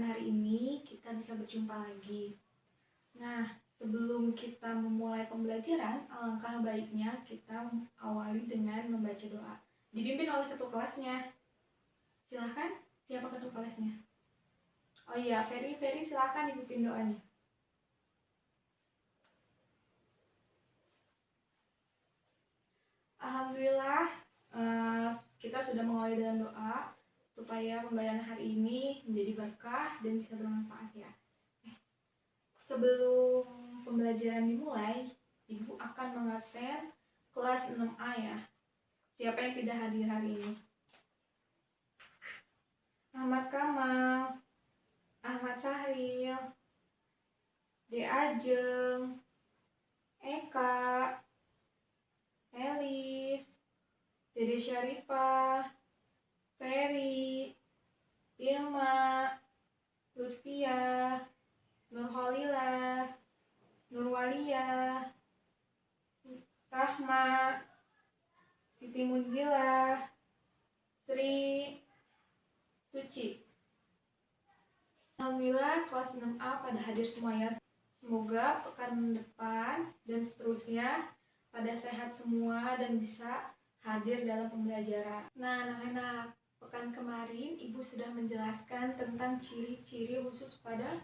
hari ini kita bisa berjumpa lagi. Nah, sebelum kita memulai pembelajaran, alangkah baiknya kita awali dengan membaca doa. Dipimpin oleh ketua kelasnya. Silahkan, siapa ketua kelasnya? Oh iya, Ferry silahkan dipimpin doanya. Alhamdulillah, kita sudah mulai dengan doa supaya pembelajaran hari ini menjadi berkah dan bisa bermanfaat ya. Sebelum pembelajaran dimulai, Ibu akan mengabsen kelas 6A ya. Siapa yang tidak hadir hari ini? Ahmad Kamal, Ahmad Sahril, De Ajeng, Eka, Elis, Dede Syarifah, Ferry, Ilma, Lutfia, Nurholila, Nurwalia, Rahma, Siti Munzila, Sri, Suci. Alhamdulillah kelas 6A pada hadir semuanya. Semoga pekan depan dan seterusnya pada sehat semua dan bisa hadir dalam pembelajaran. Nah, anak-anak, pekan kemarin Ibu sudah menjelaskan tentang ciri-ciri khusus pada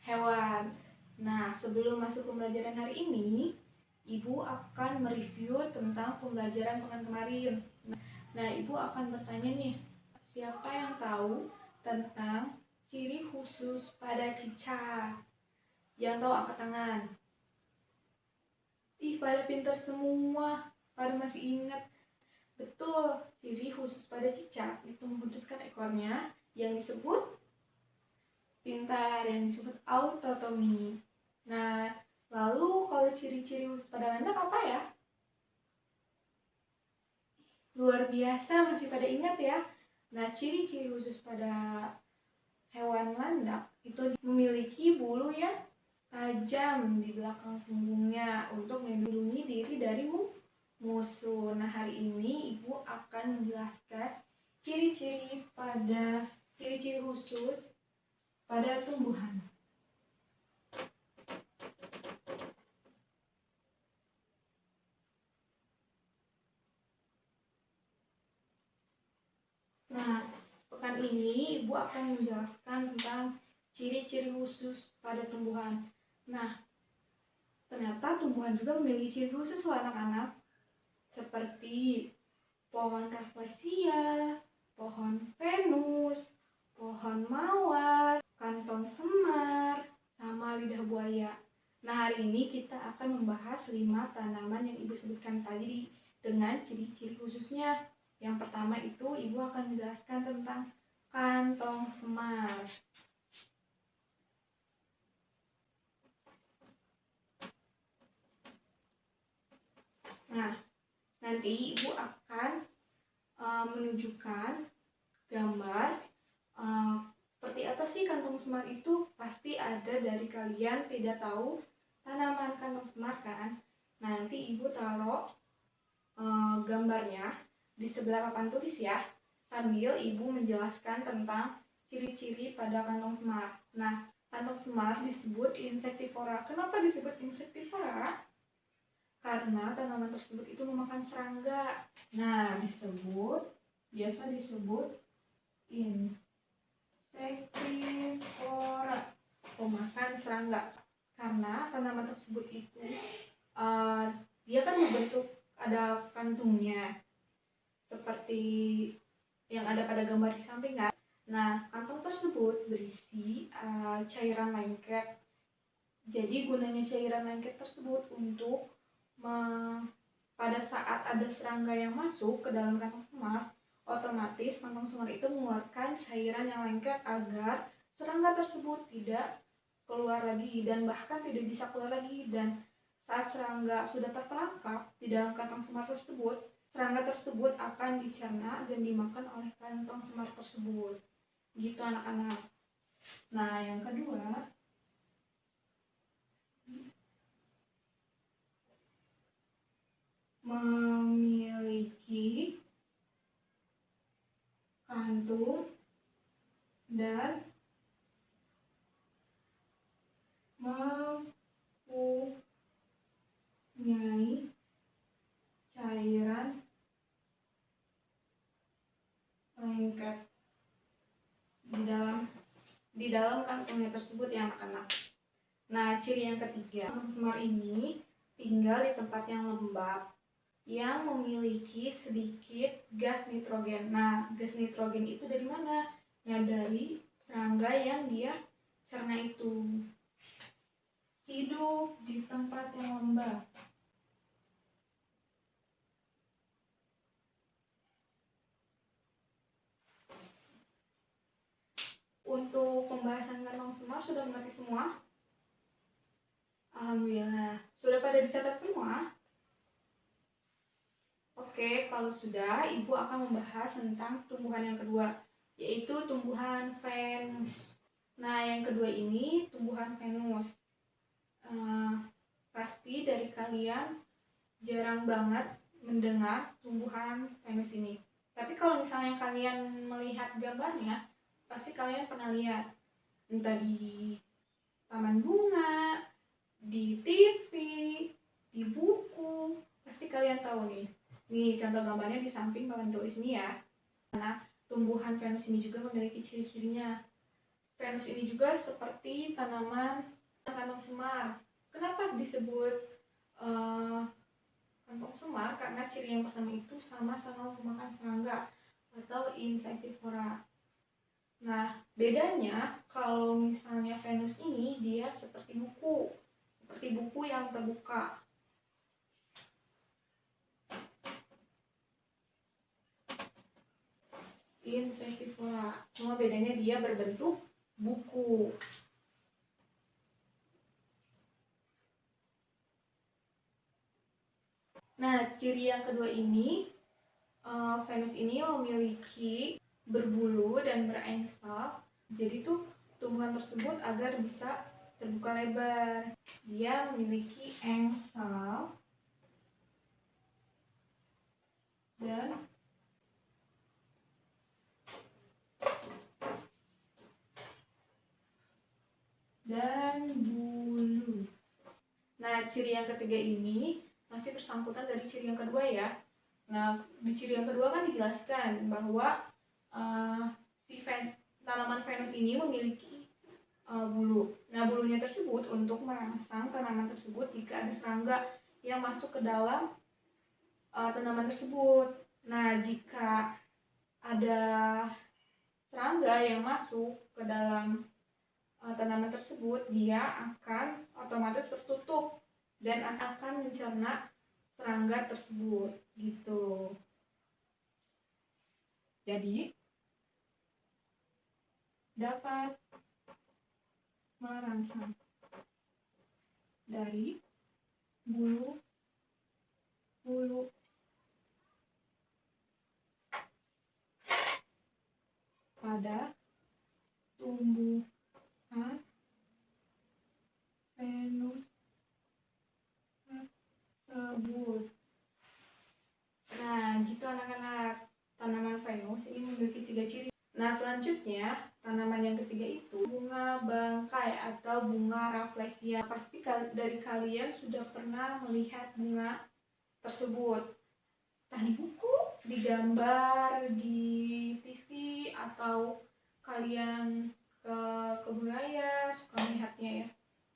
hewan. Nah, sebelum masuk pembelajaran hari ini, Ibu akan mereview tentang pembelajaran pekan kemarin. Nah, Ibu akan bertanya nih, siapa yang tahu tentang ciri khusus pada cicak? Yang tahu angkat tangan. Ih, pada pintar semua, pada masih ingat. Betul, ciri khusus pada cicak itu memutuskan ekornya yang disebut pintar, yang disebut autotomi. Nah, lalu kalau ciri-ciri khusus pada landak apa ya? Luar biasa, masih pada ingat ya. Nah, ciri-ciri khusus pada hewan landak itu memiliki bulu yang tajam di belakang punggungnya untuk melindungi diri dari musuh. Nah, hari ini Ibu akan menjelaskan ciri-ciri khusus pada tumbuhan. Nah, pekan ini Ibu akan menjelaskan tentang ciri-ciri khusus pada tumbuhan. Nah, ternyata tumbuhan juga memiliki ciri khusus loh anak-anak. Seperti pohon rafflesia, pohon Venus, pohon mawar, kantong semar, sama lidah buaya. Nah, hari ini kita akan membahas 5 tanaman yang Ibu sebutkan tadi dengan ciri-ciri khususnya. Yang pertama itu Ibu akan menjelaskan tentang kantong semar. Nah, nanti Ibu akan menunjukkan gambar seperti apa sih kantong semar itu. Pasti ada dari kalian tidak tahu tanaman kantong semar kan. Nah, nanti Ibu taruh gambarnya di sebelah papan tulis ya, sambil Ibu menjelaskan tentang ciri-ciri pada kantong semar. Nah, kantong semar disebut insektivora. Kenapa disebut insektivora? Karena tanaman tersebut itu memakan serangga. Nah, biasa disebut insektivora, pemakan serangga. Karena tanaman tersebut itu dia kan membentuk ada kantungnya seperti yang ada pada gambar di samping kan. Nah, kantong tersebut berisi cairan lengket. Jadi gunanya cairan lengket tersebut untuk pada saat ada serangga yang masuk ke dalam kantong semar, otomatis kantong semar itu mengeluarkan cairan yang lengket agar serangga tersebut tidak keluar lagi dan bahkan tidak bisa keluar lagi. Dan saat serangga sudah terperangkap di dalam kantong semar tersebut, serangga tersebut akan dicerna dan dimakan oleh kantong semar tersebut. Gitu anak-anak. Nah, yang kedua, memiliki kantung dan di dalam kantungnya tersebut ya anak-anak. Nah, ciri yang ketiga, tanaman semar ini tinggal di tempat yang lembab yang memiliki sedikit gas nitrogen. Nah, gas nitrogen itu dari mana? Nah, dari serangga yang dia cerna itu. Hidup di tempat yang lembab. Untuk pembahasan kantong semar sudah mengerti semua? Alhamdulillah. Sudah pada dicatat semua? Oke, kalau sudah, Ibu akan membahas tentang tumbuhan yang kedua, yaitu tumbuhan Venus. Nah, yang kedua ini tumbuhan Venus. Pasti dari kalian jarang banget mendengar tumbuhan Venus ini. Tapi kalau misalnya kalian melihat gambarnya, pasti kalian pernah lihat. Entah di taman bunga, di TV, di buku, pasti kalian tahu nih. Nih contoh gambarnya di samping papan tulis ini ya. Nah, tumbuhan Venus ini juga memiliki ciri-cirinya. Venus ini juga seperti tanaman kantong semar. Kenapa disebut kantong semar? Karena ciri yang pertama itu sama-sama memakan serangga atau Insectivora. Nah, bedanya kalau misalnya Venus ini dia seperti buku yang terbuka. Insectivora, cuma bedanya dia berbentuk buku. Nah, ciri yang kedua ini, Venus ini memiliki berbulu dan berengsel. Jadi tuh tumbuhan tersebut agar bisa terbuka lebar. Dia memiliki engsel dan bulu. Nah, ciri yang ketiga ini masih bersangkutan dari ciri yang kedua ya. Nah, di ciri yang kedua kan dijelaskan bahwa tanaman Venus ini memiliki bulu. Nah, bulunya tersebut untuk merangsang tanaman tersebut jika ada serangga yang masuk ke dalam tanaman tersebut. Nah, jika ada serangga yang masuk ke dalam tanaman tersebut, dia akan otomatis tertutup dan akan mencerna serangga tersebut gitu. Jadi dapat merangsang dari bulu pada tumbuhan Venus tersebut. Nah, gitu anak-anak. Tanaman Venus ini memiliki 3 ciri. Nah, selanjutnya tanaman yang ketiga itu bunga bangkai atau bunga rafflesia. Pasti dari kalian sudah pernah melihat bunga tersebut, entah di buku, di gambar, di TV, atau kalian ke kebun raya suka melihatnya ya.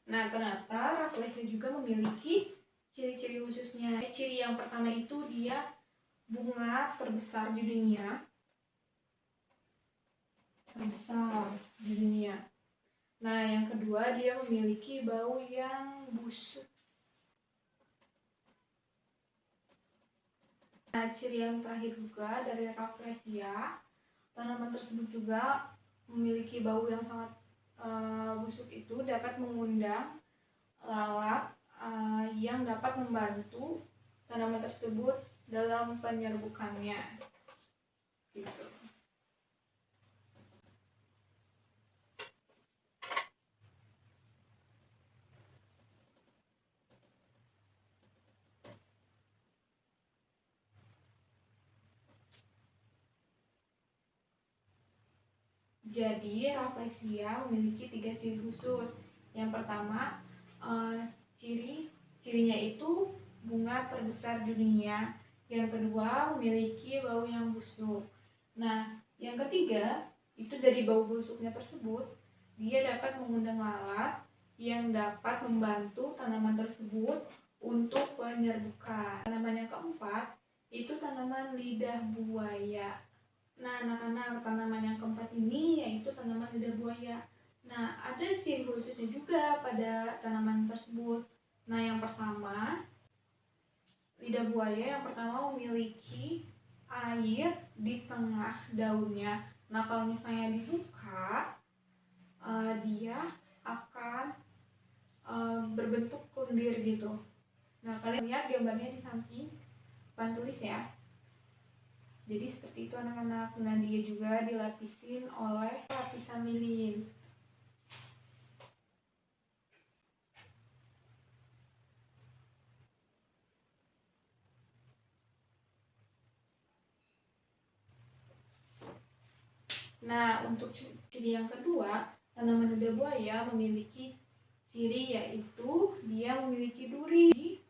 Nah, ternyata rafflesia juga memiliki ciri-ciri khususnya. Ciri yang pertama itu dia bunga terbesar di dunia. Nah, yang kedua dia memiliki bau yang busuk. Nah, ciri yang terakhir juga dari rafflesia, tanaman tersebut juga memiliki bau yang sangat busuk, itu dapat mengundang lalat yang dapat membantu tanaman tersebut dalam penyerbukannya gitu. Jadi rafflesia memiliki 3 ciri khusus. Yang pertama, cirinya itu bunga terbesar di dunia. Yang kedua, memiliki bau yang busuk. Nah, yang ketiga, itu dari bau busuknya tersebut, dia dapat mengundang lalat yang dapat membantu tanaman tersebut untuk penyerbukan. Tanaman yang keempat itu tanaman lidah buaya. Nah, anak-anak, tanaman yang keempat ini yaitu tanaman lidah buaya. Nah, ada ciri khususnya juga pada tanaman tersebut. Nah, yang pertama, lidah buaya yang pertama memiliki air di tengah daunnya. Nah, kalau misalnya dibuka, dia akan berbentuk lendir gitu. Nah, kalian lihat gambarnya di samping papan tulis ya. Jadi seperti itu anak-anak. Nah, dia juga dilapisin oleh lapisan lilin. Nah, untuk ciri yang kedua, tanaman lidah buaya memiliki ciri yaitu dia memiliki duri di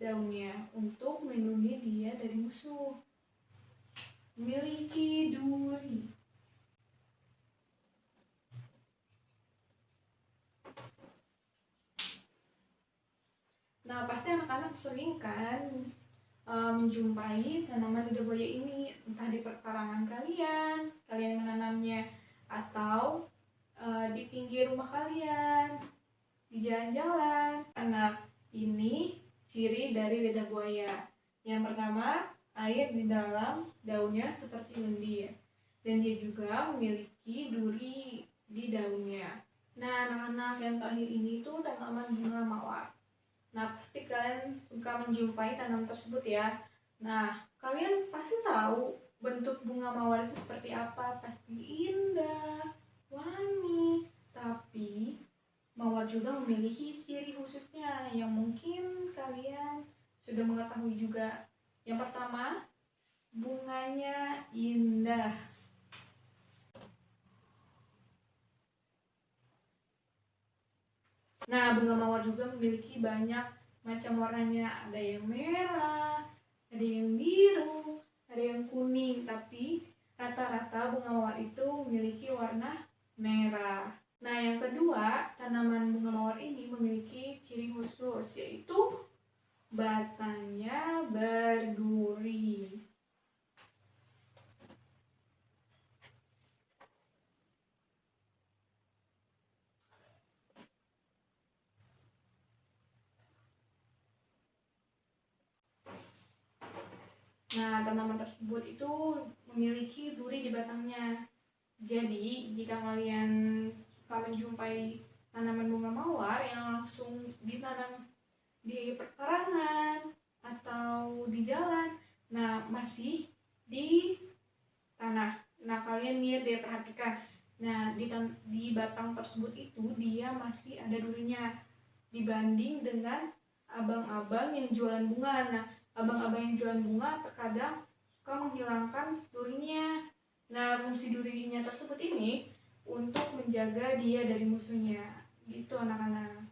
daunnya untuk melindungi dia dari musuh. Memiliki duri. Nah, pasti anak-anak sering kan menjumpai tanaman lidah buaya ini, entah di perkarangan kalian menanamnya, atau di pinggir rumah kalian, di jalan-jalan. Anak, ini ciri dari lidah buaya. Yang pertama, air di dalam daunnya seperti lendir, dan dia juga memiliki duri di daunnya. Nah, anak-anak, yang terakhir ini tuh tanaman bunga mawar. Nah, pasti kalian suka menjumpai tanaman tersebut ya. Nah, kalian pasti tahu bentuk bunga mawar itu seperti apa. Pasti indah, wangi. Tapi, mawar juga memiliki ciri khususnya yang mungkin kalian sudah mengetahui juga. Yang pertama, bunganya indah. Nah, bunga mawar juga memiliki banyak macam warnanya. Ada yang merah, ada yang biru, ada yang kuning. Tapi rata-rata bunga mawar itu memiliki warna merah. Nah, yang kedua, tanaman bunga mawar ini memiliki ciri khusus, yaitu batangnya berduri. Nah, tanaman tersebut itu memiliki duri di batangnya. Jadi, jika kalian suka menjumpai tanaman bunga mawar yang langsung ditanam di perkarangan atau di jalan, nah masih di tanah. Nah, kalian lihat deh, perhatikan. Nah, di batang tersebut itu dia masih ada durinya dibanding dengan abang-abang yang jualan bunga. Nah, abang-abang yang jualan bunga terkadang suka menghilangkan durinya. Nah, fungsi durinya tersebut ini untuk menjaga dia dari musuhnya. Gitu anak-anak.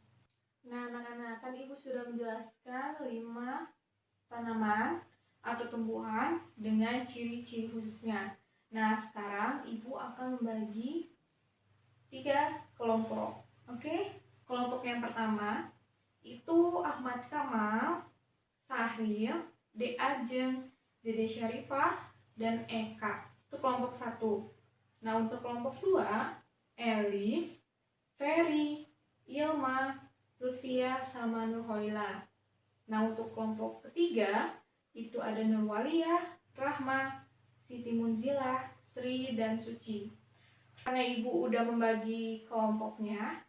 Nah, anak-anak, kan Ibu sudah menjelaskan 5 tanaman atau tumbuhan dengan ciri-ciri khususnya. Nah, sekarang Ibu akan membagi 3 kelompok. Oke? Kelompok yang pertama itu Ahmad Kamal, Sahril, De Ajeng, Dede Syarifah, dan Eka. Itu kelompok 1. Nah, untuk kelompok 2, Elis, Ferry, Ilma, Lutfia, sama Nurholila. Nah, untuk kelompok ketiga itu ada Nurwaliyah, Rahma, Siti Munzilah, Sri, dan Suci. Karena Ibu udah membagi kelompoknya,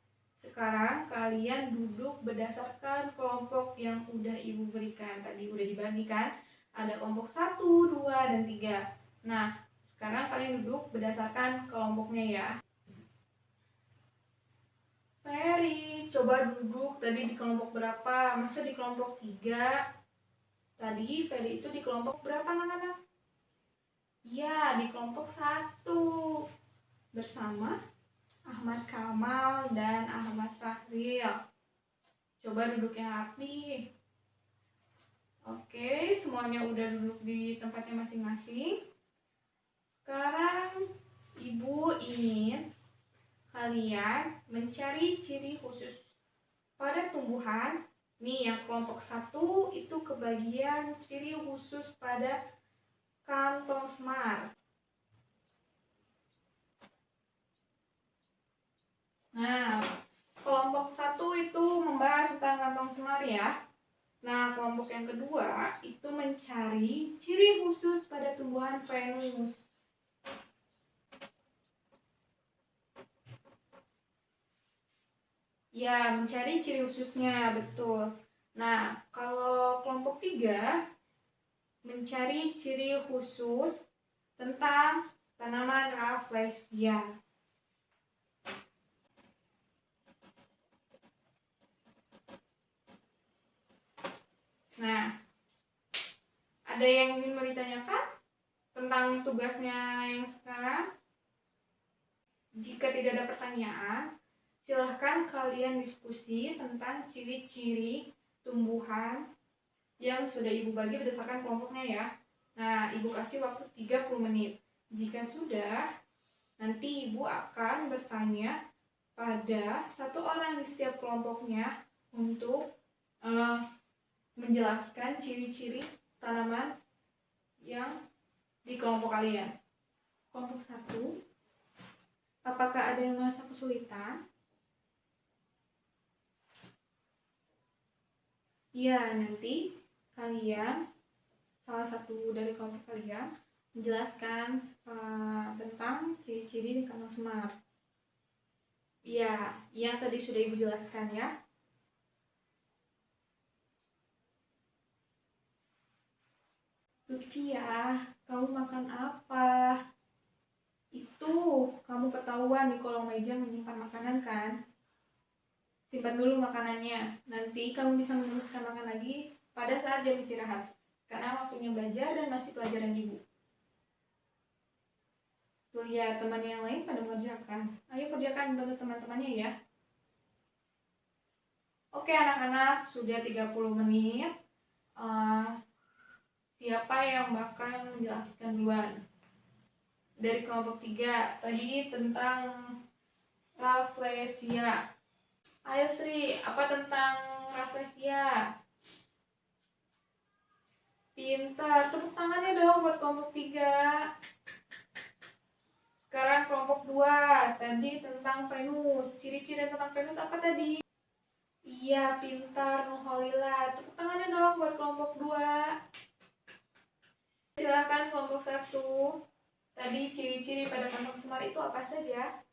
sekarang kalian duduk berdasarkan kelompok yang udah Ibu berikan. Tadi udah dibagikan, ada kelompok 1, 2, dan 3. Nah, sekarang kalian duduk berdasarkan kelompoknya ya. Ferry, coba duduk tadi di kelompok berapa? Masa di kelompok 3? Tadi Ferry itu di kelompok berapa anak-anak? Iya, di kelompok 1. Bersama Ahmad Kamal dan Ahmad Sahril. Coba duduk yang rapi. Oke, semuanya udah duduk di tempatnya masing-masing. Sekarang Ibu ingin kalian mencari ciri khusus pada tumbuhan. Nih yang kelompok 1 itu kebagian ciri khusus pada kantong semar. Nah, kelompok 1 itu membahas tentang kantong semar ya. Nah, kelompok yang kedua itu mencari ciri khusus pada tumbuhan Venus. Ya, mencari ciri khususnya, betul. Nah, kalau kelompok 3 mencari ciri khusus tentang tanaman Rafflesia. Nah, ada yang ingin ditanyakan tentang tugasnya yang sekarang? Jika tidak ada pertanyaan, silahkan kalian diskusi tentang ciri-ciri tumbuhan yang sudah Ibu bagi berdasarkan kelompoknya ya. Nah, Ibu kasih waktu 30 menit. Jika sudah, nanti Ibu akan bertanya pada satu orang di setiap kelompoknya untuk menjelaskan ciri-ciri tanaman yang di kelompok kalian. Kelompok 1, apakah ada yang merasa kesulitan? Ya, nanti kalian, salah satu dari kelompok kalian, menjelaskan tentang ciri-ciri kantong semar. Ya, yang tadi sudah Ibu jelaskan ya. Lutfia, kamu makan apa? Itu kamu ketahuan di kolong meja menyimpan makanan kan? Simpan dulu makanannya. Nanti kamu bisa meneruskan makan lagi pada saat jam istirahat. Sekarang waktunya belajar dan masih pelajaran Ibu. Tuh ya, teman yang lain pada mengerjakan. Ayo kerjakan bantu teman-temannya ya. Oke anak-anak, sudah 30 menit. Siapa yang bakal menjelaskan duluan? Dari kelompok 3, tadi tentang Rafflesia. Ayo Sri, apa tentang Rafflesia? Pintar, tepuk tangannya dong buat kelompok 3. Sekarang kelompok 2, tadi tentang Venus. Ciri-ciri tentang Venus apa tadi? Iya, pintar, Nuholila. Tepuk tangannya dong buat kelompok 2. Silakan kelompok 1. Tadi ciri-ciri pada kantong semar itu apa saja?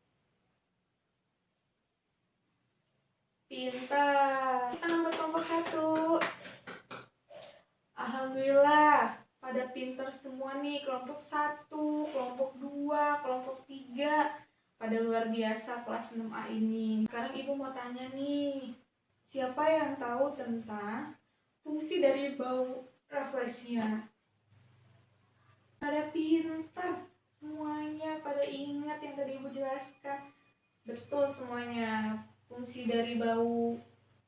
Pintar. Tangan buat kelompok 1. Alhamdulillah, pada pintar semua nih. Kelompok 1, kelompok 2, kelompok 3. Pada luar biasa kelas 6A ini. Sekarang Ibu mau tanya nih. Siapa yang tahu tentang fungsi dari bau Rafflesia? Pada pintar. Semuanya pada ingat yang tadi Ibu jelaskan. Betul semuanya. Fungsi dari bau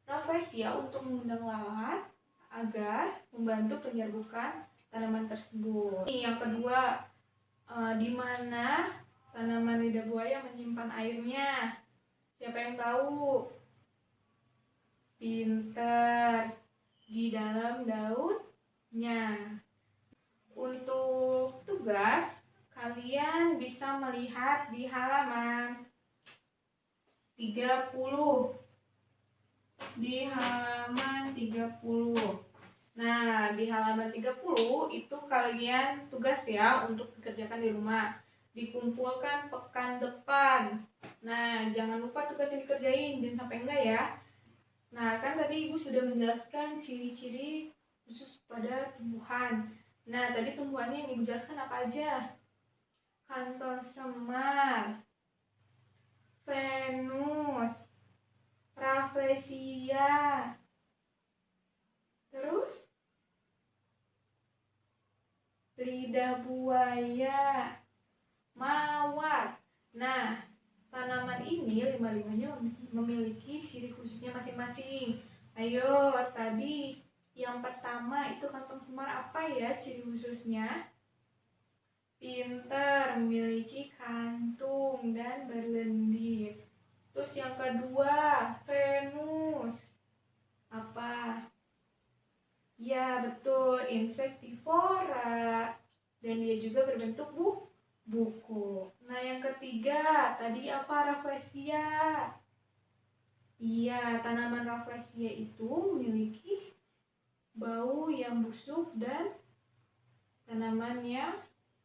Rafflesia untuk mengundang lalat agar membantu penyerbukan tanaman tersebut. Ini yang kedua, di mana tanaman lidah buaya menyimpan airnya? Siapa yang tahu? Pintar, di dalam daunnya. Untuk tugas, kalian bisa melihat di halaman 30. Di halaman 30. Nah, di halaman 30 itu kalian tugas ya untuk dikerjakan di rumah. Dikumpulkan pekan depan. Nah, jangan lupa tugas yang dikerjain, jangan sampai enggak ya. Nah, kan tadi Ibu sudah menjelaskan ciri-ciri khusus pada tumbuhan. Nah, tadi tumbuhannya yang Ibu jelaskan apa aja? Kantong semar, Venus, Rafflesia, terus lidah buaya, mawar. Nah, tanaman ini lima-limanya memiliki ciri khususnya masing-masing. Ayo, tadi yang pertama itu kantong semar apa ya ciri khususnya? Pintar, memiliki kantung dan berlendir. Terus yang kedua, Venus. Apa? Ya, betul, insektivora. Dan dia juga berbentuk buku. Nah, yang ketiga, tadi apa? Rafflesia. Iya, tanaman Rafflesia itu memiliki bau yang busuk dan tanaman yang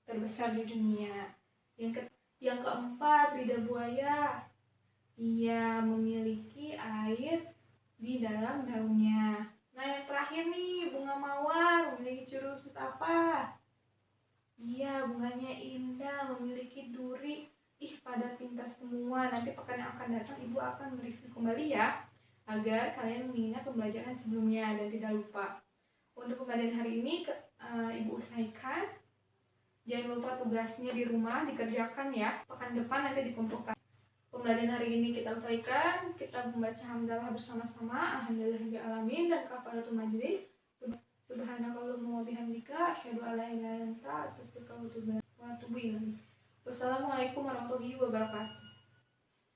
terbesar di dunia. Yang keempat, lidah buaya. Ia memiliki air di dalam daunnya. Nah, yang terakhir nih, bunga mawar memiliki ciri khusus apa? Iya, bunganya indah, memiliki duri. Ih, pada pintar semua. Nanti pekan yang akan datang Ibu akan mereview kembali ya, agar kalian mengingat pembelajaran sebelumnya dan tidak lupa. Untuk pembelajaran hari ini, Ibu usahakan jangan lupa tugasnya di rumah dikerjakan ya. Pekan depan nanti dikumpulkan. Pembelajaran hari ini kita usahakan kita membaca hamdalah bersama-sama. Alhamdulillahirabbil alamin dan kafaratul majlis. Subhanakallahumma wa bihamdika asyhadu an la ilaha illa anta astaghfiruka wa atubu ilaik. Wassalamualaikum warahmatullahi wabarakatuh.